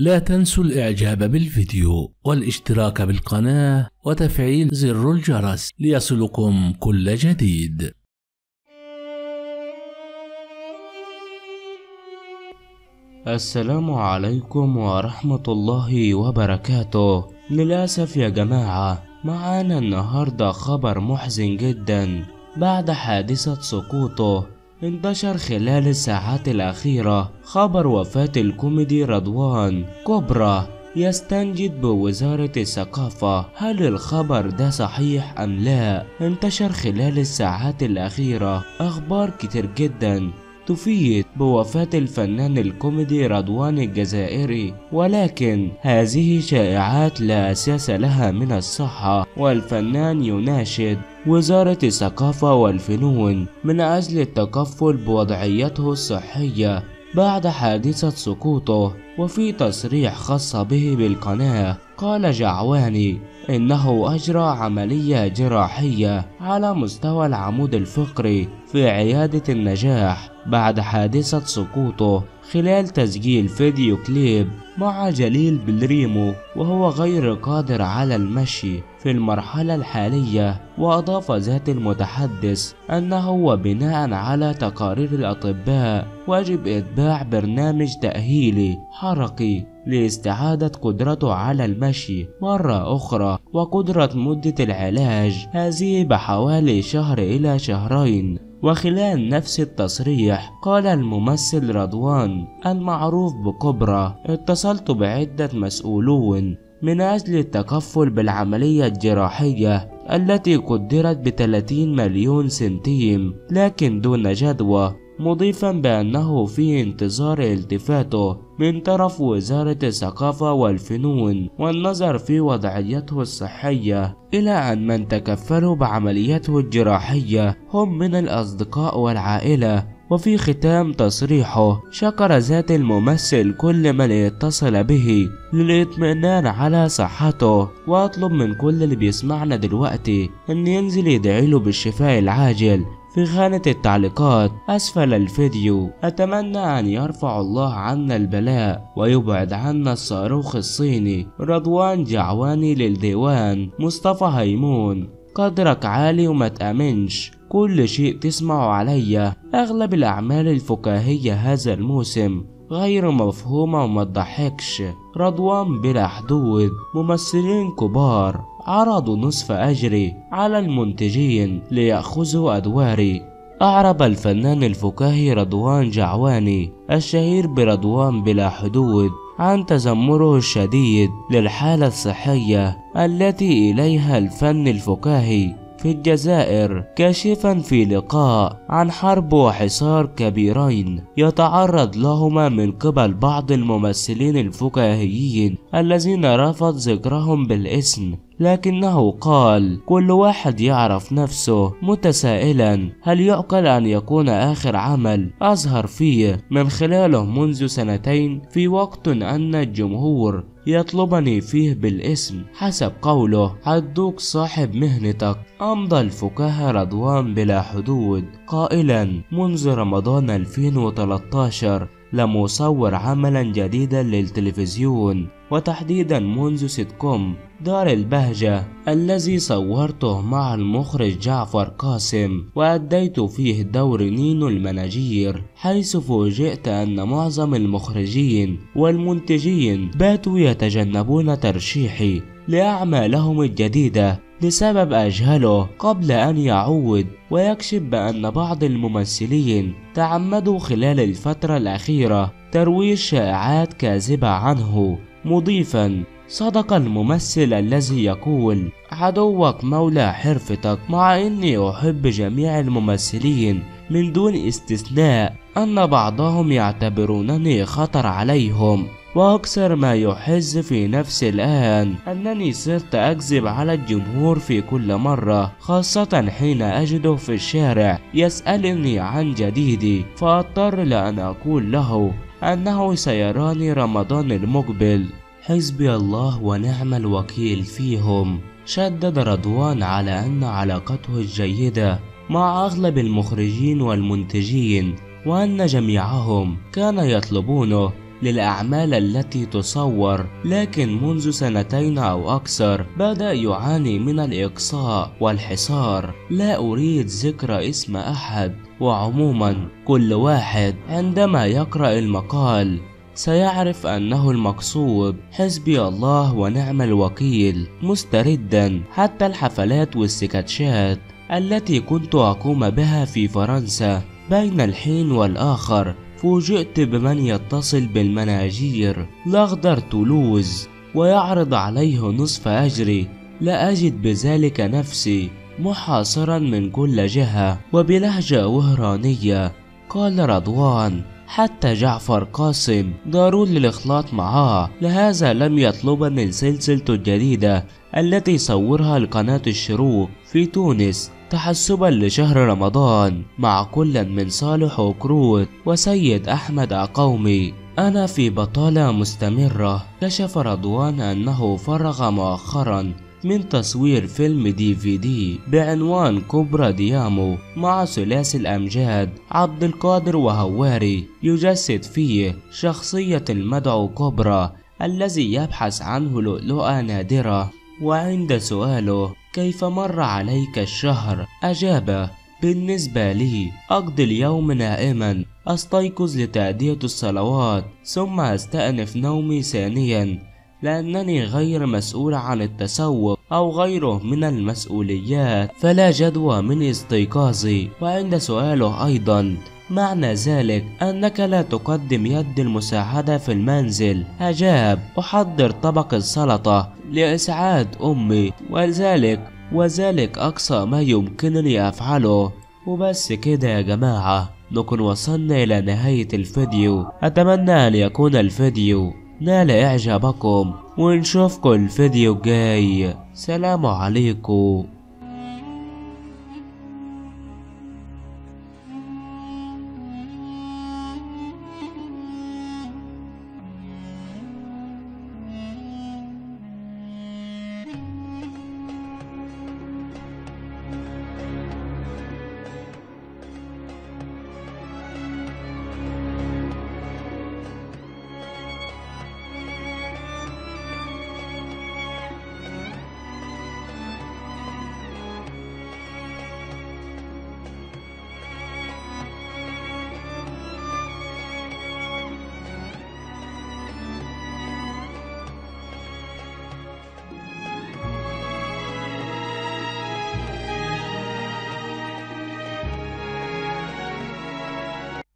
لا تنسوا الإعجاب بالفيديو والاشتراك بالقناة وتفعيل زر الجرس ليصلكم كل جديد. السلام عليكم ورحمة الله وبركاته. للأسف يا جماعة معانا النهاردة خبر محزن جدا. بعد حادثة سقوطه انتشر خلال الساعات الأخيرة خبر وفاة الكوميدي رضوان كبرى يستنجد بوزارة الثقافة. هل الخبر ده صحيح أم لا؟ انتشر خلال الساعات الأخيرة أخبار كتير جدا تفيد بوفاة الفنان الكوميدي رضوان الجزائري، ولكن هذه شائعات لا أساس لها من الصحة، والفنان يناشد وزارة الثقافة والفنون من أجل التكفل بوضعيته الصحية بعد حادثة سقوطه. وفي تصريح خاص به بالقناة قال جعواني إنه أجرى عملية جراحية على مستوى العمود الفقري في عيادة النجاح بعد حادثة سقوطه خلال تسجيل فيديو كليب مع جليل بالريمو وهو غير قادر على المشي في المرحلة الحالية. وأضاف ذات المتحدث أنه وبناء على تقارير الأطباء واجب إتباع برنامج تأهيلي حركي لاستعادة قدرته على المشي مرة أخرى، وقدرة مدة العلاج هذه بحوالي شهر إلى شهرين. وخلال نفس التصريح قال الممثل رضوان المعروف بكبرى اتصلت بعدة مسؤولون من أجل التكفل بالعملية الجراحية التي قدرت ب30 مليون سنتيم لكن دون جدوى، مضيفا بأنه في انتظار التفاته من طرف وزارة الثقافة والفنون والنظر في وضعيته الصحية، إلى أن من تكفلوا بعمليته الجراحية هم من الأصدقاء والعائلة. وفي ختام تصريحه شكر ذات الممثل كل من اتصل به للإطمئنان على صحته، وأطلب من كل اللي بيسمعنا دلوقتي أن ينزل يدعيله بالشفاء العاجل في خانة التعليقات أسفل الفيديو. أتمنى أن يرفع الله عنا البلاء ويبعد عنا الصاروخ الصيني. رضوان جعواني للديوان مصطفى هيمون. قدرك عالي وما تأمنش كل شيء تسمعه عليا. أغلب الأعمال الفكاهية هذا الموسم غير مفهومة وما تضحكش. رضوان بلا حدود. ممثلين كبار عرضوا نصف أجري على المنتجين ليأخذوا أدواري. أعرب الفنان الفكاهي رضوان جعواني الشهير برضوان بلا حدود عن تذمره الشديد للحالة الصحية التي إليها الفن الفكاهي في الجزائر، كاشفا في لقاء عن حرب وحصار كبيرين يتعرض لهما من قبل بعض الممثلين الفكاهيين الذين رفض ذكرهم بالاسم، لكنه قال كل واحد يعرف نفسه، متسائلا هل يعقل أن يكون آخر عمل أظهر فيه من خلاله منذ سنتين في وقت أن الجمهور يطلبني فيه بالاسم. حسب قوله عدوك صاحب مهنتك. أمضى الفكاهة رضوان بلا حدود قائلا منذ رمضان 2013 لم أصور عملا جديدا للتلفزيون، وتحديدا منذ سيتكوم دار البهجة الذي صورته مع المخرج جعفر قاسم وأديت فيه دور نينو المناجير، حيث فوجئت أن معظم المخرجين والمنتجين باتوا يتجنبون ترشيحي لأعمالهم الجديدة لسبب أجهله قبل أن يعود. ويكشف بأن بعض الممثلين تعمدوا خلال الفترة الأخيرة ترويج شائعات كاذبة عنه، مضيفا صدق الممثل الذي يقول عدوك مولى حرفتك، مع إني أحب جميع الممثلين من دون استثناء أن بعضهم يعتبرونني خطر عليهم. وأكثر ما يحز في نفسي الآن أنني صرت أكذب على الجمهور في كل مرة، خاصة حين أجده في الشارع يسألني عن جديدي، فأضطر لأن أقول له أنه سيراني رمضان المقبل. حسبي الله ونعم الوكيل فيهم. شدد رضوان على أن علاقته الجيدة مع أغلب المخرجين والمنتجين وأن جميعهم كان يطلبونه للأعمال التي تصور، لكن منذ 2 أو أكثر بدأ يعاني من الإقصاء والحصار. لا أريد ذكر اسم أحد، وعموما كل واحد عندما يقرأ المقال سيعرف أنه المقصود حسبي الله ونعم الوكيل مستردا. حتى الحفلات والسكتشات التي كنت أقوم بها في فرنسا بين الحين والآخر فوجئت بمن يتصل بالمناجير الأخضر تولوز ويعرض عليه نصف أجري. لا أجد بذلك نفسي محاصرا من كل جهة. وبلهجة وهرانية قال رضوان: حتى جعفر قاسم ضروري للإخلاط معاه، لهذا لم يطلبني السلسلة الجديدة التي صورها لقناة الشروق في تونس تحسبا لشهر رمضان مع كل من صالح وكروت وسيد أحمد أقومي. أنا في بطالة مستمرة. كشف رضوان أنه فرغ مؤخرا من تصوير فيلم DVD بعنوان كوبرا ديامو مع ثلاثي الأمجاد عبد القادر وهواري، يجسد فيه شخصية المدعو كوبرا الذي يبحث عنه لؤلؤة نادرة. وعند سؤاله كيف مر عليك الشهر أجاب: بالنسبة لي أقضي اليوم نائما، أستيقظ لتأدية الصلوات ثم أستأنف نومي ثانيا، لأنني غير مسؤول عن التسوق أو غيره من المسؤوليات، فلا جدوى من استيقاظي. وعند سؤاله أيضا معنى ذلك أنك لا تقدم يد المساعدة في المنزل، أجاب: أحضر طبق السلطة لإسعاد أمي، وذلك أقصى ما يمكنني أفعله. وبس كده يا جماعة نكون وصلنا إلى نهاية الفيديو. أتمنى أن يكون الفيديو نال إعجابكم، ونشوفكم الفيديو الجاي. سلام عليكم.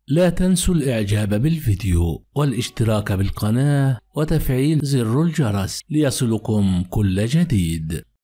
لا تنسوا الإعجاب بالفيديو والاشتراك بالقناة وتفعيل زر الجرس ليصلكم كل جديد.